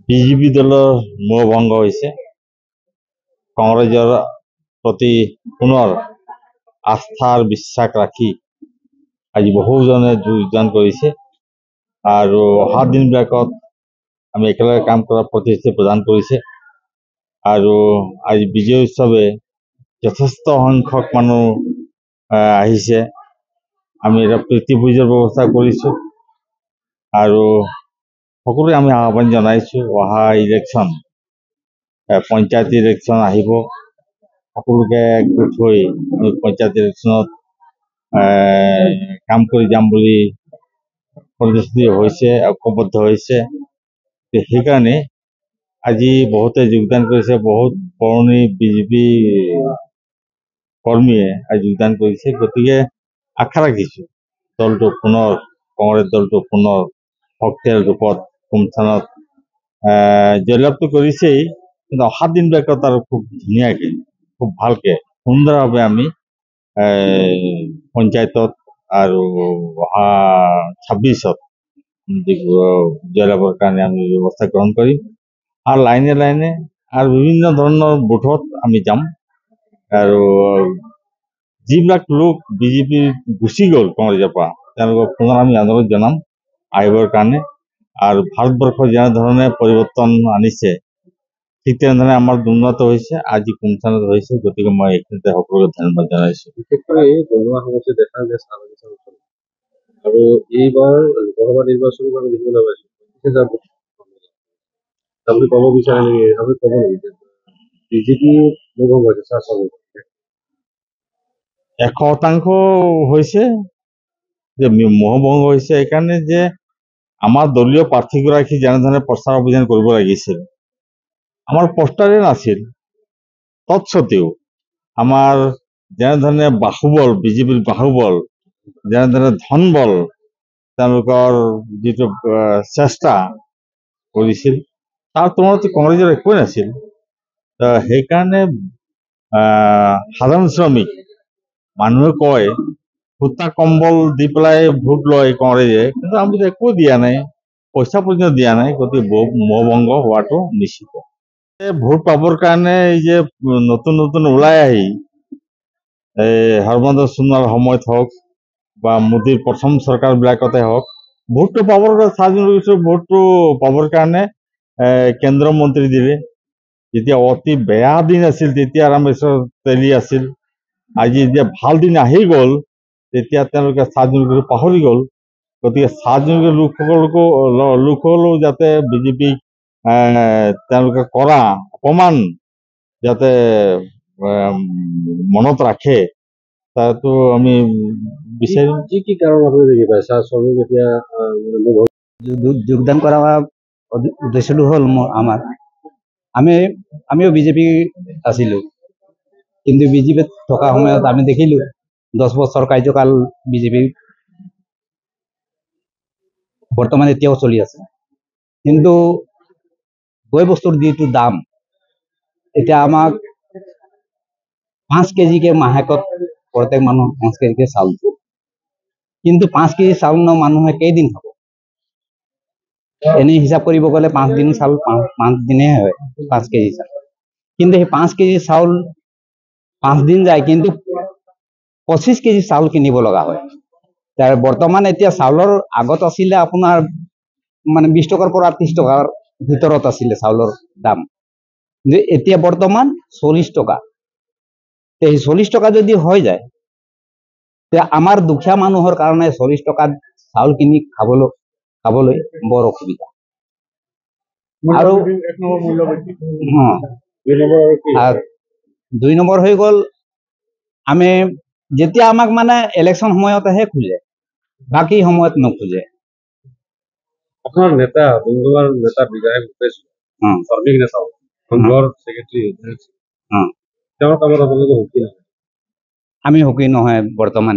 BJP দলৰ মোহভংগ হৈছে। কংগ্ৰেছৰ প্ৰতি পুনৰ আস্থাৰ বিশ্বাস ৰাখি আজি বহুজনে যোগদান কৰিছে আৰু অহা দিনবিলাকত আমি একেলগে কাম কৰাৰ প্ৰতিশ্ৰুতি প্ৰদান কৰিছে আৰু আজি বিজয় উৎসৱে যথেষ্ট সংখ্যক মানুহ আহিছে। আমি এটা প্ৰীতি ভোজৰ ব্যৱস্থা কৰিছোঁ আৰু সকলোকে আমি আহ্বান জনাইছোঁ অহা ইলেকশ্যন পঞ্চায়ত ইলেকশ্যন আহিব, সকলোকে একগোট হৈ আমি পঞ্চায়ত ইলেকশ্যনত কাম কৰি যাম বুলি প্ৰতিশ্ৰুতি হৈছে, ঐক্যবদ্ধ হৈছে। সেইকাৰণে আজি বহুতে যোগদান কৰিছে, বহুত পুৰণি বিজেপি কৰ্মীয়ে আজি যোগদান কৰিছে। গতিকে আশা ৰাখিছোঁ দলটো পুনৰ কংগ্ৰেছ দলটো পুনৰ শক্তিশালী ৰূপত কোনস্থানত জয়লাভটো কৰিছেই, কিন্তু অহা দিনবিলাকত আৰু খুব ধুনীয়াকৈ খুব ভালকৈ সুন্দৰভাৱে আমি পঞ্চায়তত আৰু অহা 26ত জয়লাভৰ কাৰণে আমি ব্যৱস্থা গ্ৰহণ কৰিম আৰু লাইনে লাইনে আৰু বিভিন্ন ধৰণৰ বুথত আমি যাম আৰু যিবিলাক লোক বিজেপিৰ গুচি গ'ল কংগ্ৰেছৰ পৰা তেওঁলোকক পুনৰ আমি অনুৰোধ জনাম আহিবৰ কাৰণে। আৰু ভাৰতবৰ্ষৰ যেনেধৰণে পৰিৱৰ্তন আনিছে ঠিক তেনেধৰণে আমাৰ উন্নত হৈছে, আজি কোনস্থানত হৈছে। গতিকে মই এইখিনিতে সকলোকে ধন্যবাদ জনাইছোঁ। বিশেষকৈ বনোৱা সমস্যা দেখা যায় চাহ বাগিচা অঞ্চলত আৰু এইবাৰ লোকসভা নিৰ্বাচনত আমি দেখিবলৈ পাইছোঁ আপুনি ক'ব বিচাৰে নেকি? আপুনি ক'ব নেকি যে বিজেপি মোহভংগ হৈছে চাহ শ্ৰমিক 100% হৈছে যে মোহভংগ হৈছে এইকাৰণে যে আমাৰ দলীয় প্ৰাৰ্থীগৰাকী যেনেধৰণে প্ৰচাৰ অভিযান কৰিব লাগিছিল, আমাৰ পোষ্টাৰে নাছিল। তৎসত্বেও আমাৰ যেনেধৰণে বাহুবল, বিজেপিৰ বাহুবল, যেনেধৰণে ধনবল তেওঁলোকৰ যিটো চেষ্টা কৰিছিল তাৰ তুলনাত কংগ্ৰেছৰ একোৱেই নাছিল। সেইকাৰণে সাধাৰণ শ্ৰমিক মানুহে কয় সূতা কম্বল দি পেলাই ভোট লয় কংগ্ৰেছে, কিন্তু আমি একো দিয়া নাই, পইচা পৰ্যন্ত দিয়া নাই। গতিকে মোহভংগ হোৱাটো নিশ্চিত। ভোট পাবৰ কাৰণে এই যে নতুন নতুন ওলাই আহি সৰ্বানন্দ সোণোৱালৰ সময়ত হওক বা মোদীৰ প্ৰথম চৰকাৰবিলাকতে হওক ভোটটো পাবৰ ভোটটো পাবৰ কাৰণে কেন্দ্ৰীয় মন্ত্ৰী দিলে। যেতিয়া অতি বেয়া দিন আছিল তেতিয়া ৰামেশ্বৰ তেলী আছিল। আজি যেতিয়া ভাল দিন আহি গ'ল তেতিয়া তেওঁলোকে চাহ পাহৰি গ'ল। গতিকে চাহ লোকসকলেও যাতে বিজেপিক তেওঁলোকে কৰা অপমান যাতে মনত ৰাখে তাতো আমি বিচাৰিম। কি কি কাৰণ আপুনি দেখি পায় চাহ শ্ৰমিক এতিয়া যোগদান কৰা উদ্দেশ্যটো হ'ল আমিও বিজেপি আছিলোঁ, কিন্তু বিজেপিত থকা সময়ত আমি দেখিলোঁ 10 বছৰ কাৰ্যকাল বিজেপি বৰ্তমান এতিয়াও চলি আছে। কিন্তু বৈ বস্তুৰ যিটো দাম এতিয়া আমাক 5 কেজিকে মাহেকত প্ৰত্যেক মানুহ 5 কেজিকে চাউল, কিন্তু 5 কেজি চাউল মানুহে কেইদিন খাব? এনেই হিচাপ কৰিব গ'লে 5 দিন চাউল 5 দিনে হয় 5 কেজি চাউল, কিন্তু সেই 5 কেজি চাউল 5 দিন যায়, কিন্তু 25 কেজি চাউল কিনিব লগা হয়। তাৰ বৰ্তমান এতিয়া চাউলৰ আগত আছিলে আপোনাৰ মানে 20 টকাৰ পৰা 30 টকাৰ ভিতৰত আছিলে চাউলৰ দাম, কিন্তু এতিয়া বৰ্তমান 40 টকা। এই 40 টকা যদি হৈ যায় তে আমাৰ দুখীয়া মানুহৰ কাৰণে 40 টকাত চাউল কিনি খাবলৈ বৰ অসুবিধা। আৰু 2 নম্বৰ হৈ গ'ল আমি যেতিয়া আমাক মানে ইলেকশ্যন সময়তহে খোজে, বাকী সময়ত নোখোজে। আপোনাৰ নেতা দলঙৰ নেতা বিধায়ক ভূপেশ শ্ৰমিক নেতা সংঘৰ ছেক্ৰেটাৰী তেওঁৰ কামত আপোনালোকে সুখী নহয়? আমি সুখী নহয় বৰ্তমান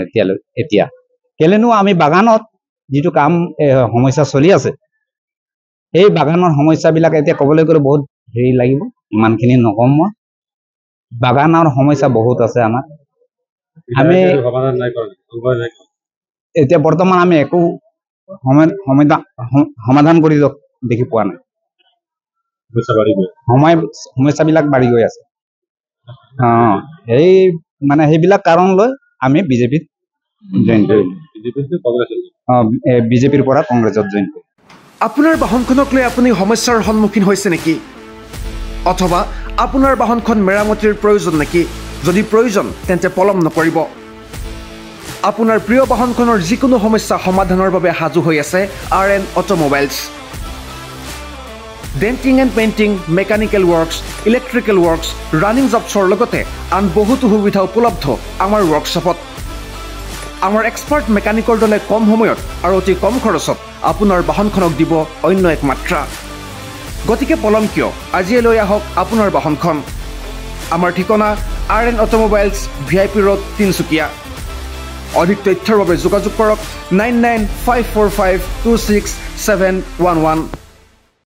এতিয়া কেলেনো আমি বাগানত যিটো কাম সমস্যা চলি আছে সেই বাগানৰ সমস্যাবিলাক এতিয়া ক'বলৈ গ'লে বহুত হেৰি লাগিব, ইমানখিনি নকম মই। বাগানৰ সমস্যা বহুত আছে আমাৰ। আমি এতিয়া বৰ্তমান আমি একো সমাধান কৰি দেখি পোৱা নাই। সমস্যাবিলাক বাঢ়ি গৈ আছে এই মানে সেইবিলাক কাৰণ লৈ আমি বিজেপিত জইন কৰিলোঁ বিজেপিৰ পৰা কংগ্ৰেছত জইন কৰিলোঁ আপোনাৰ বাহনখনক লৈ আপুনি সমস্যাৰ সন্মুখীন হৈছে নেকি অথবা আপোনাৰ বাহনখন মেৰামতিৰ প্ৰয়োজন নেকি যদি প্ৰয়োজন তেন্তে পলম নকৰিব আপোনাৰ প্ৰিয় বাহনখনৰ যিকোনো সমস্যা সমাধানৰ বাবে সাজু হৈ আছে RN automobiles denting and painting mechanical works electrical works running জবছৰ লগতে আন বহুতো সুবিধা উপলব্ধ আমাৰ ৱৰ্কশ্বপত আমাৰ এক্সপাৰ্ট মেকানিকৰ দলে কম সময়ত আৰু অতি কম খৰচত আপোনাৰ বাহনখনক দিব অন্য এক মাত্ৰা গতিকে পলম কিয় আজিয়ে লৈ আহক আপোনাৰ বাহনখন আমাৰ ঠিকনা RN অটোমোবাইলছ VIP ৰোড তিনচুকীয়া অধিক তথ্যৰ বাবে যোগাযোগ কৰক 9954526711